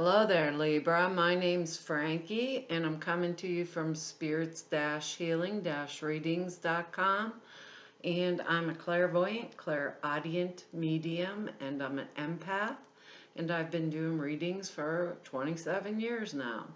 Hello there, Libra. My name's Frankie, and I'm coming to you from spirits-healing-readings.com. And I'm a clairvoyant, clairaudient medium, and I'm an empath. And I've been doing readings for 27 years now.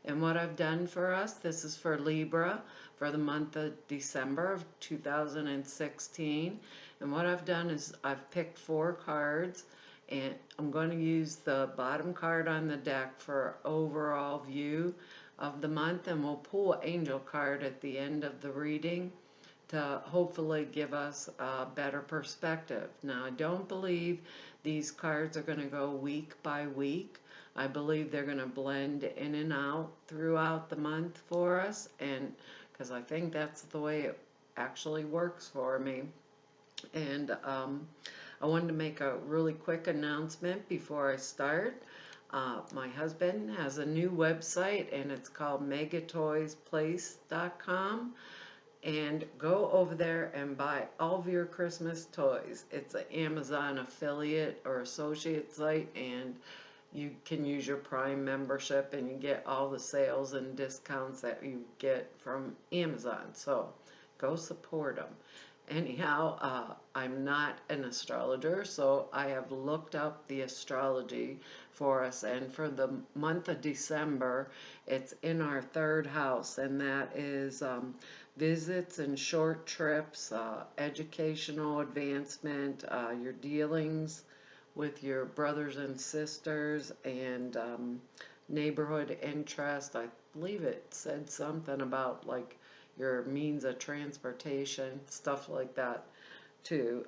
And what I've done for us, this is for Libra for the month of December of 2016. And what I've done is I've picked 4 cards, and I'm going to use the bottom card on the deck for overall view of the month, and we'll pull an angel card at the end of the reading to hopefully give us a better perspective. Now, I don't believe these cards are going to go week by week. I believe they're going to blend in and out throughout the month for us, and because I think that's the way it actually works for me. And I wanted to make a really quick announcement before I start. My husband has a new website, and it's called megatoysplace.com. And go over there and buy all of your Christmas toys. It's an Amazon affiliate or associate site, and you can use your Prime membership and you get all the sales and discounts that you get from Amazon. So go support them. Anyhow, I'm not an astrologer, so I have looked up the astrology for us, and for the month of December, it's in our 3rd house, and that is visits and short trips, educational advancement, your dealings with your brothers and sisters, and neighborhood interest. I believe it said something about like your means of transportation, stuff like that too.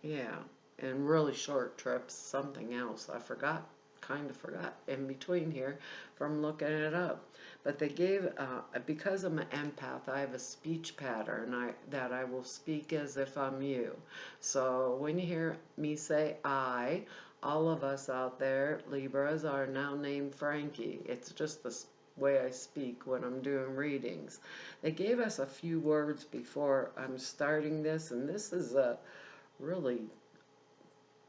Yeah, and really short trips, something else. I forgot, kind of forgot in between here from looking it up. But they gave, because I'm an empath, I have a speech pattern that I will speak as if I'm you. So when you hear me say I, all of us out there, Libras, are now named Frankie. It's just the way I speak when I'm doing readings. They gave us a few words before I'm starting this, and this is a really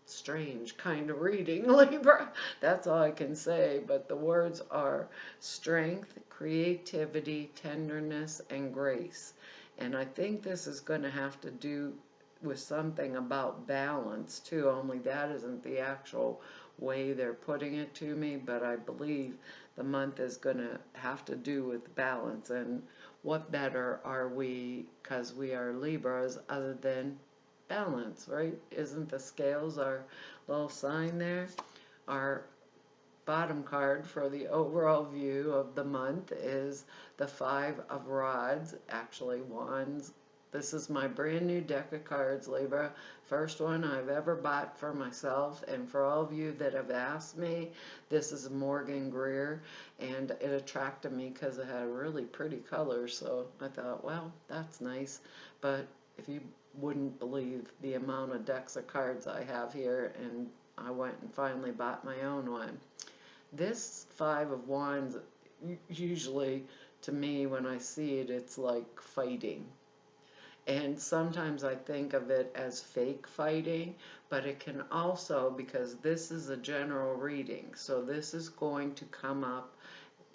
strange kind of reading, Libra. That's all I can say, but the words are strength, creativity, tenderness, and grace. And I think this is going to have to do with something about balance too, only that isn't the actual way they're putting it to me, but I believe the month is going to have to do with balance. And what better are we, because we are Libras, other than balance, right? Isn't the scales our little sign there? Our bottom card for the overall view of the month is the 5 of Rods, actually Wands. This is my brand new deck of cards, Libra. First one I've ever bought for myself, and for all of you that have asked me, this is Morgan Greer, and it attracted me because it had really pretty colors, so I thought, well, that's nice. But if you wouldn't believe the amount of decks of cards I have here, and I went and finally bought my own one. This 5 of Wands, usually to me when I see it, it's like fighting. And sometimes I think of it as fake fighting, but it can also, because this is a general reading, so this is going to come up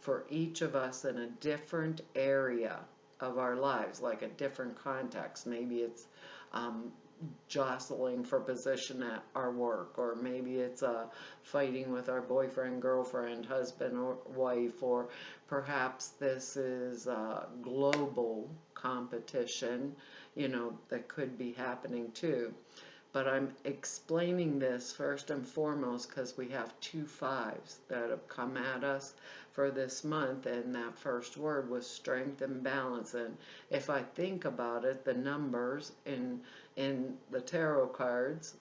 for each of us in a different area of our lives, like a different context. Maybe it's jostling for position at our work, or maybe it's fighting with our boyfriend, girlfriend, husband, or wife, or perhaps this is a global competition, that could be happening too. But I'm explaining this first and foremost because we have 2 5s that have come at us for this month, and that first word was strength and balance. And if I think about it, the numbers in the tarot cards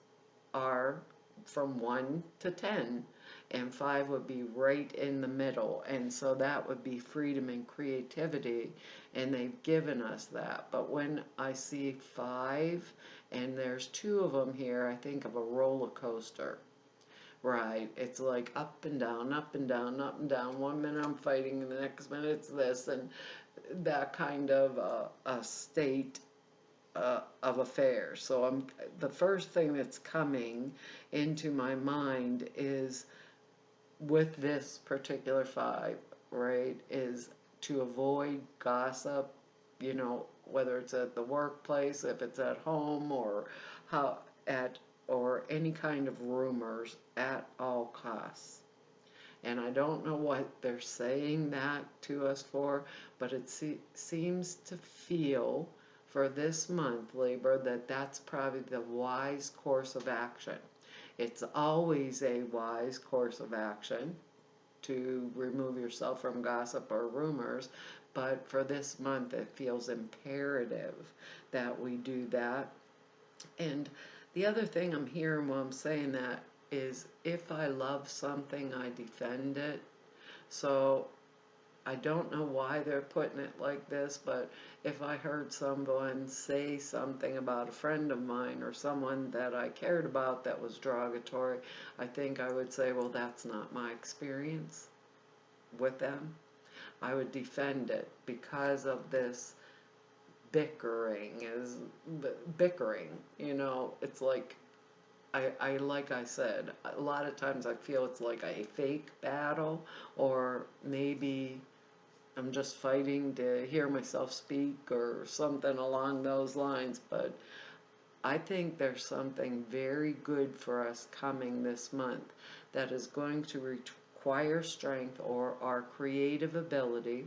are from 1 to 10, and 5 would be right in the middle, and so that would be freedom and creativity, and they've given us that. But when I see 5 and there's 2 of them here, I think of a roller coaster. Right, it's like up and down, up and down, up and down. One minute I'm fighting, and the next minute it's this, and that kind of a state of affairs. So the first thing that's coming into my mind is with this particular five, right, is to avoid gossip, whether it's at the workplace, if it's at home, or how at or any kind of rumors at all costs. And I don't know what they're saying that to us for, but it seems to feel for this month, Libra, that that's probably the wise course of action. It's always a wise course of action to remove yourself from gossip or rumors, but for this month it feels imperative that we do that. And the other thing I'm hearing while I'm saying that is, if I love something, I defend it. So I don't know why they're putting it like this, but if I heard someone say something about a friend of mine or someone that I cared about that was derogatory, I think I would say, well, that's not my experience with them. I would defend it because of this bickering. It's like, like I said, a lot of times I feel it's like a fake battle, or maybe I'm just fighting to hear myself speak or something along those lines. But I think there's something very good for us coming this month that is going to require strength or our creative ability.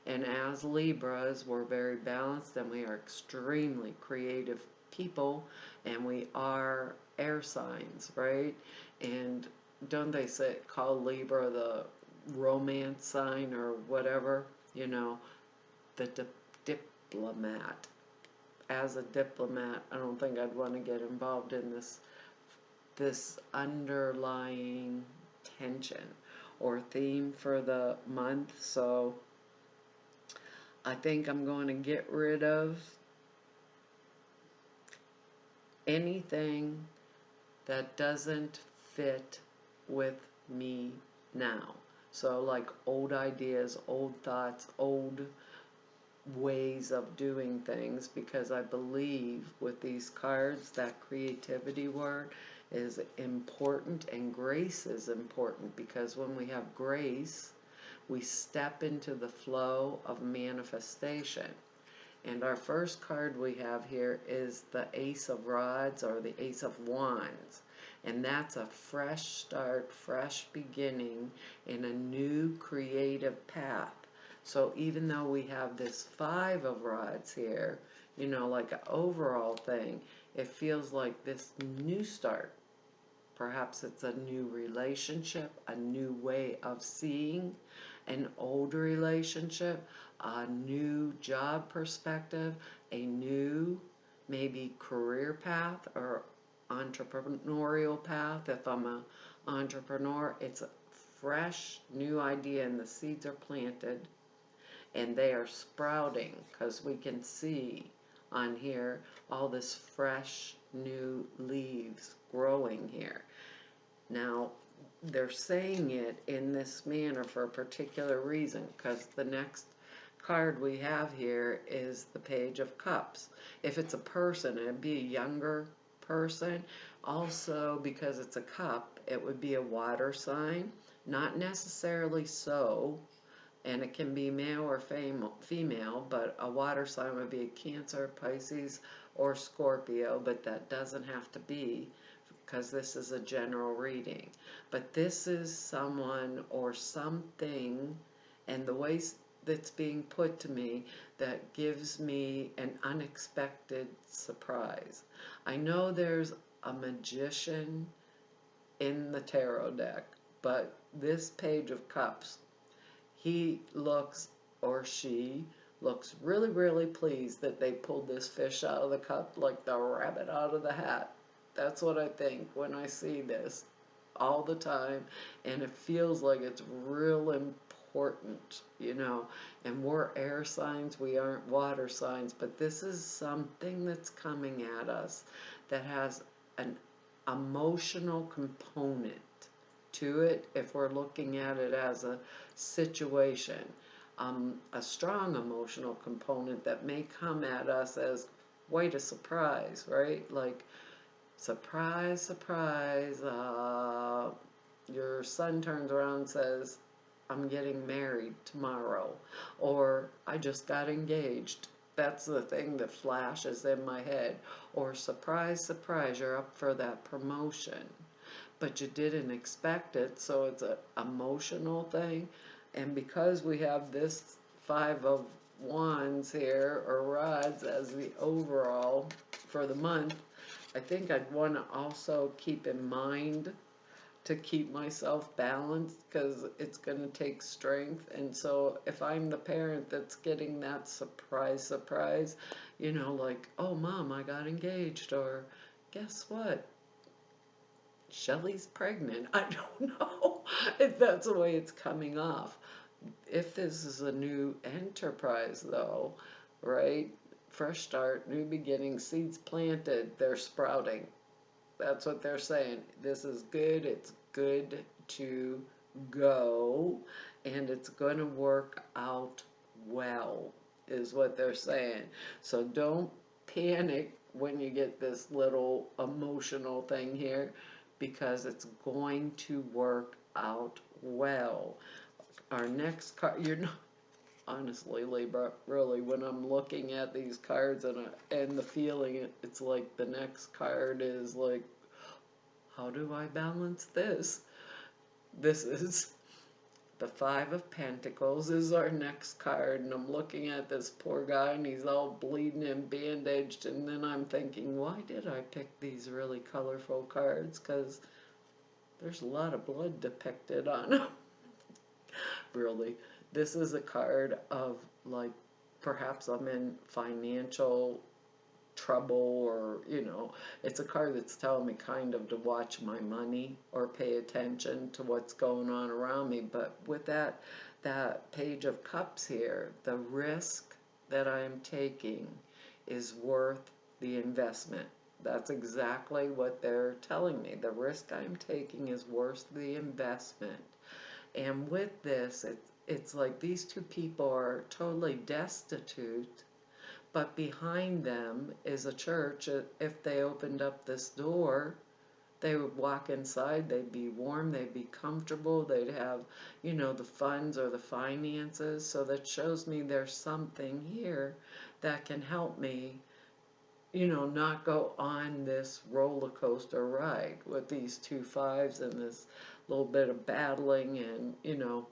And as Libras, we're very balanced and we are extremely creative people, and we are air signs, right? And don't they say call Libra the romance sign or whatever? The diplomat. As a diplomat, I don't think I'd want to get involved in this underlying tension or theme for the month. So I think I'm going to get rid of anything that doesn't fit with me now. So like old ideas, old thoughts, old ways of doing things, because I believe with these cards that creativity word is important, and grace is important, because when we have grace, we step into the flow of manifestation. And our first card we have here is the Ace of Rods, or the Ace of Wands. And that's a fresh start, fresh beginning in a new creative path. So even though we have this Five of Rods here, like an overall thing, it feels like this new start. Perhaps it's a new relationship, a new way of seeing an old relationship, a new job perspective, a new maybe career path or entrepreneurial path. If I'm an entrepreneur, it's a fresh new idea, and the seeds are planted and they are sprouting, because we can see on here all this fresh new leaves growing here. Now, they're saying it in this manner for a particular reason, because the next card we have here is the Page of Cups. If it's a person, it'd be a younger person. Also, because it's a cup, it would be a water sign, not necessarily so, and it can be male or female, but a water sign would be a Cancer, Pisces, or Scorpio, but that doesn't have to be, because this is a general reading. But this is someone or something, and the way that's being put to me, that gives me an unexpected surprise. I know there's a magician in the tarot deck, but this Page of Cups, he looks, or she looks, really, really pleased that they pulled this fish out of the cup like the rabbit out of the hat. That's what I think when I see this all the time, and it feels like it's real important, and we're air signs, we aren't water signs, but this is something that's coming at us that has an emotional component to it, if we're looking at it as a situation. A strong emotional component that may come at us as quite a surprise, right? Like, surprise, surprise, your son turns around and says, I'm getting married tomorrow, or I just got engaged. That's the thing that flashes in my head. Or surprise, surprise, you're up for that promotion, but you didn't expect it, so it's a emotional thing. And because we have this Five of Wands here, or rods, as the overall for the month, I think I'd want to also keep in mind to keep myself balanced, because it's going to take strength. And so if I'm the parent that's getting that surprise, surprise, you know, like, oh, Mom, I got engaged, or guess what? Shelly's pregnant. I don't know if that's the way it's coming off. If this is a new enterprise, though, right? Fresh start, new beginning, seeds planted, they're sprouting. That's what they're saying. This is good. It's good to go, and it's going to work out well, is what they're saying. So don't panic when you get this little emotional thing here, because it's going to work out well. Our next card, you're not, honestly, Libra, really, when I'm looking at these cards and the feeling, it's like the next card is like, how do I balance this? This is the Five of Pentacles is our next card, and I'm looking at this poor guy, and he's all bleeding and bandaged, and then I'm thinking, why did I pick these really colorful cards? Because there's a lot of blood depicted on them. Really, this is a card of, like, perhaps I'm in financial trouble, or, you know, it's a card that's telling me kind of to watch my money or pay attention to what's going on around me. But with that Page of Cups here, the risk that I am taking is worth the investment. That's exactly what they're telling me. The risk I'm taking is worth the investment. And with this, it's like these two people are totally destitute, but behind them is a church. If they opened up this door, they would walk inside, they'd be warm, they'd be comfortable, they'd have, you know, the funds or the finances. So that shows me there's something here that can help me, you know, not go on this roller coaster ride with these two fives and this little bit of battling. And, you know,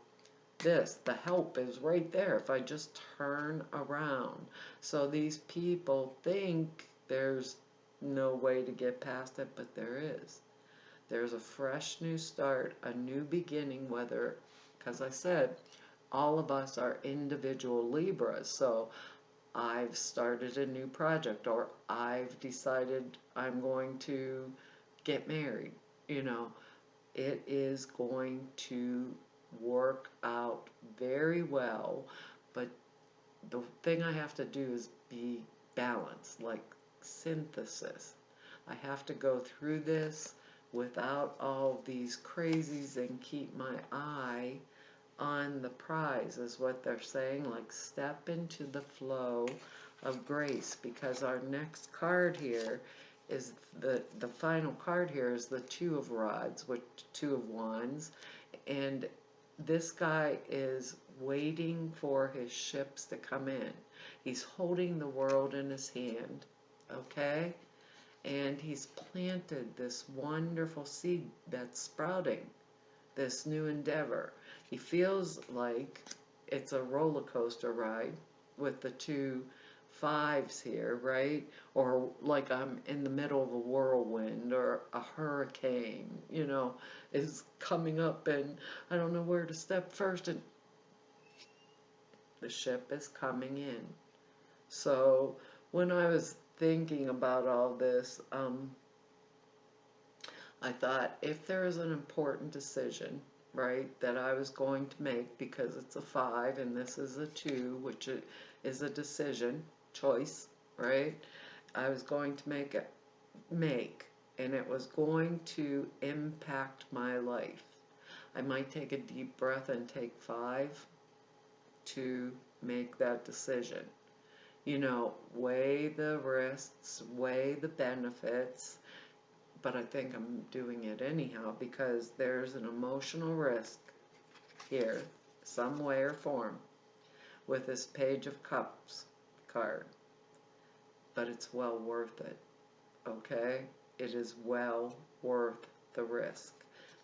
the help is right there if I just turn around. So these people think there's no way to get past it, but there is. There's a fresh new start, a new beginning, whether, because I said, all of us are individual Libras. So I've started a new project, or I've decided I'm going to get married. You know, it is going to work out very well, but the thing I have to do is be balanced, like synthesis. I have to go through this without all these crazies and keep my eye on the prize, is what they're saying. Like, step into the flow of grace, because our next card here is the final card here is the Two of Rods, which Two of Wands, and this guy is waiting for his ships to come in. He's holding the world in his hand, okay? And he's planted this wonderful seed that's sprouting, this new endeavor. He feels like it's a roller coaster ride with the two fives here, right? Or like I'm in the middle of a whirlwind, or a hurricane, you know, is coming up, and I don't know where to step first, and the ship is coming in. So when I was thinking about all this, I thought, if there is an important decision, right, that I was going to make, because it's a five and this is a two, which is a decision, choice, right, I was going to make, and it was going to impact my life. I might take a deep breath and take 5 to make that decision. You know, weigh the risks, weigh the benefits, but I think I'm doing it anyhow because there's an emotional risk here, some way or form, with this Page of Cups card. But it's well worth it, okay? It is well worth the risk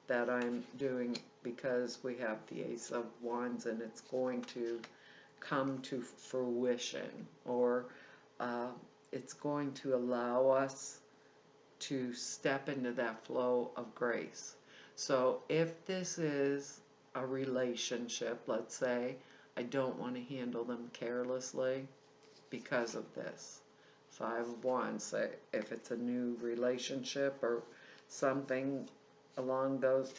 that I'm doing because we have the Ace of Wands and it's going to come to fruition, or uh, it's going to allow us to step into that flow of grace. So if this is a relationship, let's say, I don't want to handle them carelessly because of this. Five of Wands, say if it's a new relationship or something along those,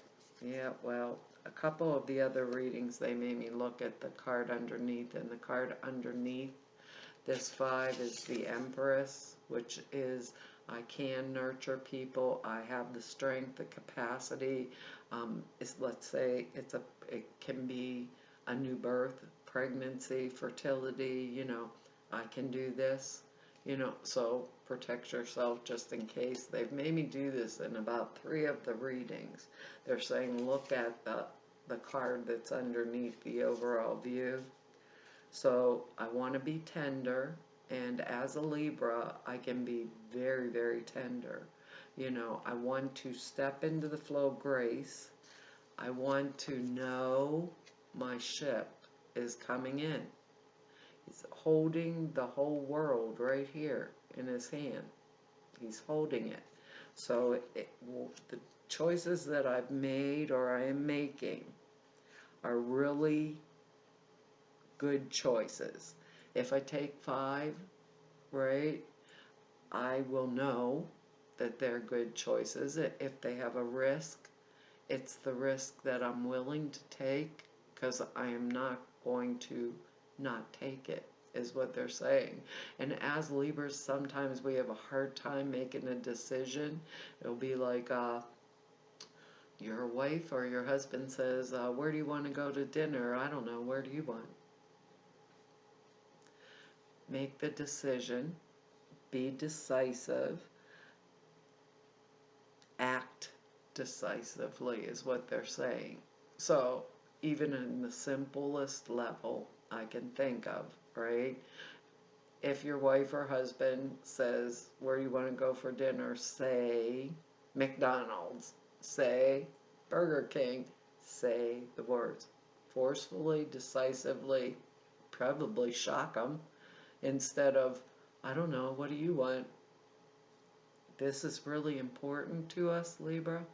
yeah, well, a couple of the other readings, they made me look at the card underneath, and the card underneath this five is the Empress, which is I can nurture people. I have the strength, the capacity. Let's say it can be a new birth, pregnancy, fertility. I can do this. So protect yourself just in case. They've made me do this in about 3 of the readings. They're saying look at the card that's underneath the overall view. So I want to be tender, and as a Libra, I can be very, very tender. I want to step into the flow of grace. I want to know my ship is coming in. He's holding the whole world right here in his hand. He's holding it. So the choices that I've made or I am making are really good choices. If I take 5, right, I will know that they're good choices. If they have a risk, it's the risk that I'm willing to take because I am not going to not take it, is what they're saying. And as Libras, sometimes we have a hard time making a decision. It'll be like your wife or your husband says, where do you want to go to dinner? I don't know, where do you want? Make the decision, be decisive, act decisively is what they're saying. So even in the simplest level I can think of, right? If your wife or husband says, where do you want to go for dinner? Say McDonald's, say Burger King, say the words forcefully, decisively, probably shock them. Instead of, I don't know, what do you want? This is really important to us, Libra.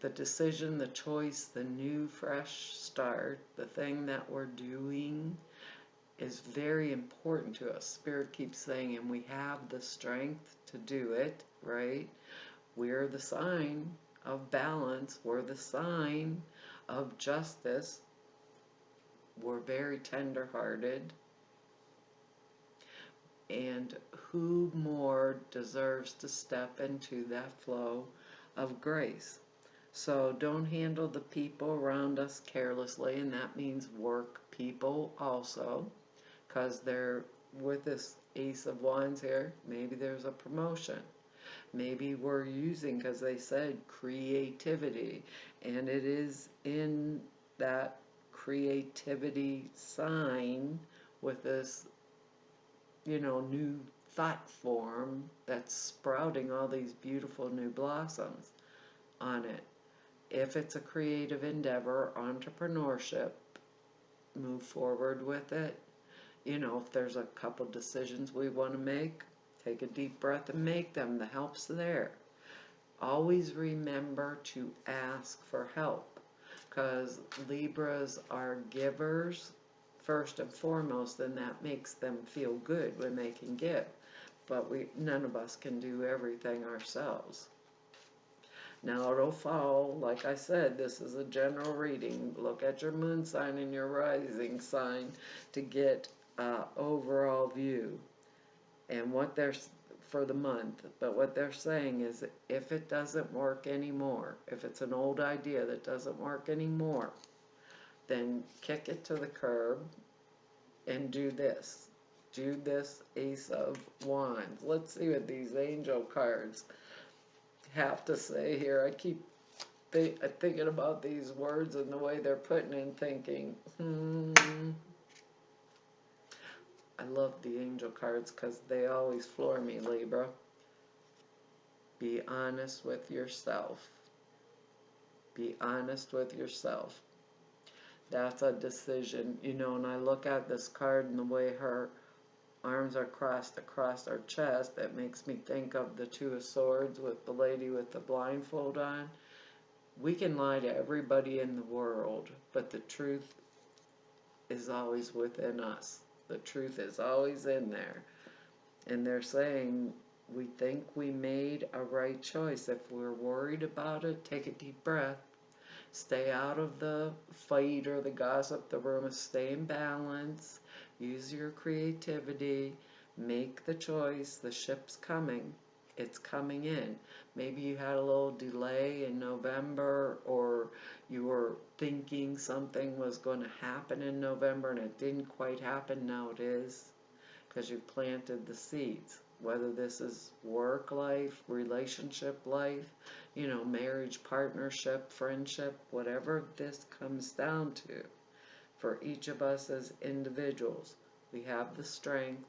The decision, the choice, the new, fresh start, the thing that we're doing is very important to us. Spirit keeps saying, and we have the strength to do it, right? We're the sign of balance. We're the sign of justice. We're very tender-hearted. And who more deserves to step into that flow of grace? So don't handle the people around us carelessly, and that means work people also, because they're with this Ace of Wands here. Maybe there's a promotion. Maybe we're using, because they said creativity, and it is in that creativity sign with this new thought form that's sprouting all these beautiful new blossoms on it. If it's a creative endeavor, entrepreneurship, move forward with it. If there's a couple decisions we want to make, take a deep breath and make them. The help's there. Always remember to ask for help, because Libras are givers first and foremost, and that makes them feel good when they can give. But none of us can do everything ourselves. Now it'll fall, like I said, this is a general reading. Look at your moon sign and your rising sign to get overall view and what they're for the month. But what they're saying is, if it doesn't work anymore, if it's an old idea that doesn't work anymore, then kick it to the curb and do this Ace of Wands. Let's see what these angel cards have to say here. I keep thinking about these words and the way they're putting in, thinking, I love the angel cards because they always floor me, Libra. Be honest with yourself. Be honest with yourself. That's a decision, you know, and I look at this card and the way her arms are crossed across her chest, that makes me think of the Two of Swords with the lady with the blindfold on. We can lie to everybody in the world, but the truth is always within us. The truth is always in there. And they're saying, we think we made a right choice. If we're worried about it, take a deep breath. Stay out of the fight or the gossip, the rumors. Stay in balance. Use your creativity. Make the choice. The ship's coming. It's coming in. Maybe you had a little delay in November, or you were thinking something was going to happen in November and it didn't quite happen. Now it is, because you've planted the seeds. Whether this is work life, relationship life, you know, marriage, partnership, friendship, whatever this comes down to, for each of us as individuals, we have the strength.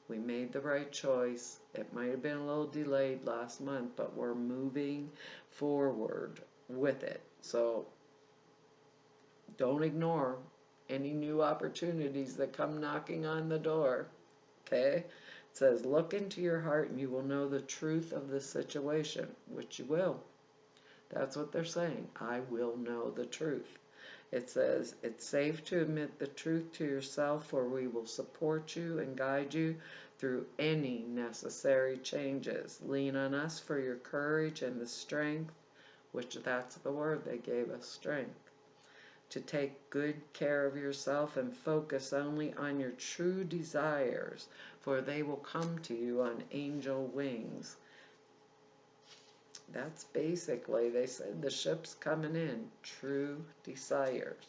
We made the right choice. It might have been a little delayed last month, but we're moving forward with it. So don't ignore any new opportunities that come knocking on the door. Okay? It says, look into your heart and you will know the truth of the situation, which you will. That's what they're saying. I will know the truth. It says, it's safe to admit the truth to yourself, for we will support you and guide you through any necessary changes. Lean on us for your courage and the strength, which that's the word they gave us, strength, to take good care of yourself and focus only on your true desires, for they will come to you on angel wings. That's basically, they said, the ship's coming in. True desires.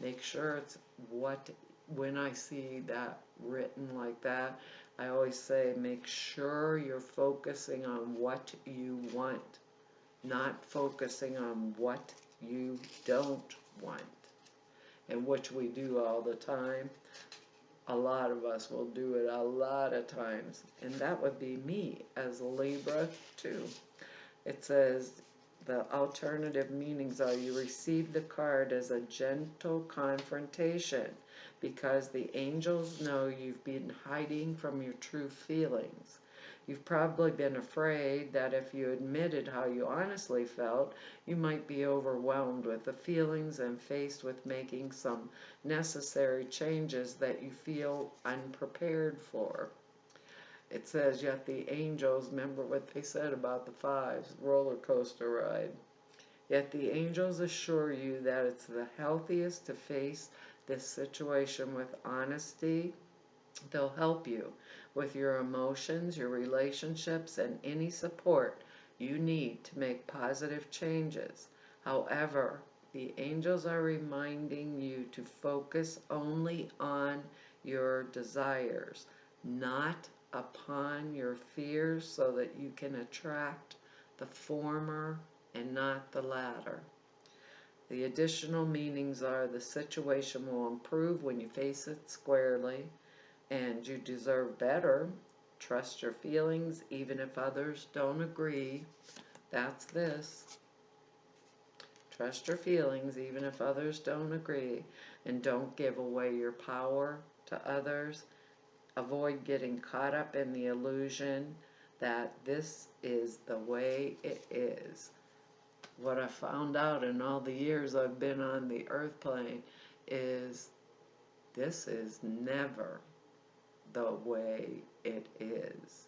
Make sure it's what, when I see that written like that, I always say make sure you're focusing on what you want, not focusing on what you don't want, and which we do all the time. A lot of us will do it a lot of times, and that would be me as a Libra too. It says the alternative meanings are, you receive the card as a gentle confrontation because the angels know you've been hiding from your true feelings. You've probably been afraid that if you admitted how you honestly felt, you might be overwhelmed with the feelings and faced with making some necessary changes that you feel unprepared for. It says, yet the angels, remember what they said about the fives, roller coaster ride. Yet the angels assure you that it's the healthiest to face this situation with honesty. They'll help you with your emotions, your relationships, and any support you need to make positive changes. However, the angels are reminding you to focus only on your desires, not upon your fears, so that you can attract the former and not the latter. The additional meanings are, the situation will improve when you face it squarely, and you deserve better. Trust your feelings even if others don't agree. That's this. Trust your feelings even if others don't agree, and don't give away your power to others. Avoid getting caught up in the illusion that this is the way it is. What I found out in all the years I've been on the earth plane is this is never the way it is.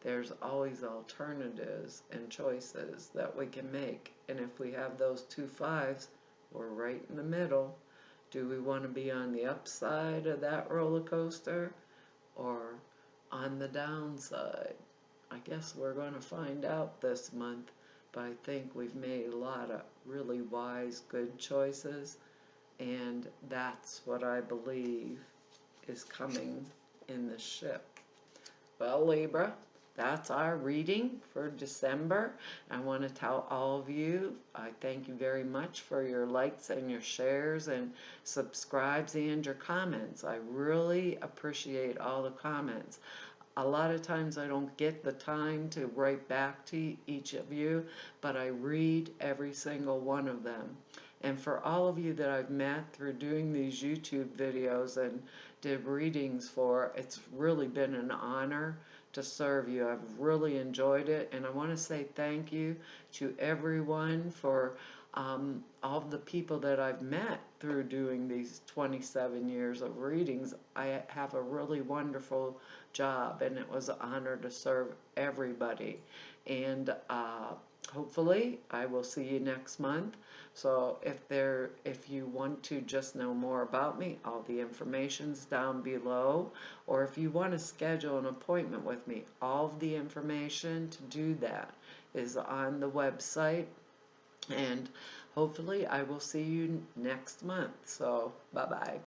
There's always alternatives and choices that we can make. And if we have those two fives, we're right in the middle. Do we want to be on the upside of that roller coaster, or on the downside? I guess we're going to find out this month, but I think we've made a lot of really wise, good choices, and that's what I believe is coming in the ship. Well, Libra, that's our reading for December. I want to tell all of you, I thank you very much for your likes and your shares and subscribes and your comments. I really appreciate all the comments. A lot of times I don't get the time to write back to each of you, but I read every single one of them. And for all of you that I've met through doing these YouTube videos and did readings for, it's really been an honor to serve you. I've really enjoyed it, and I want to say thank you to everyone for all the people that I've met through doing these 27 years of readings. I have a really wonderful job, and it was an honor to serve everybody. And hopefully I will see you next month. So if you want to just know more about me, all the information's down below. Or if you want to schedule an appointment with me, all of the information to do that is on the website. And hopefully I will see you next month. So bye bye.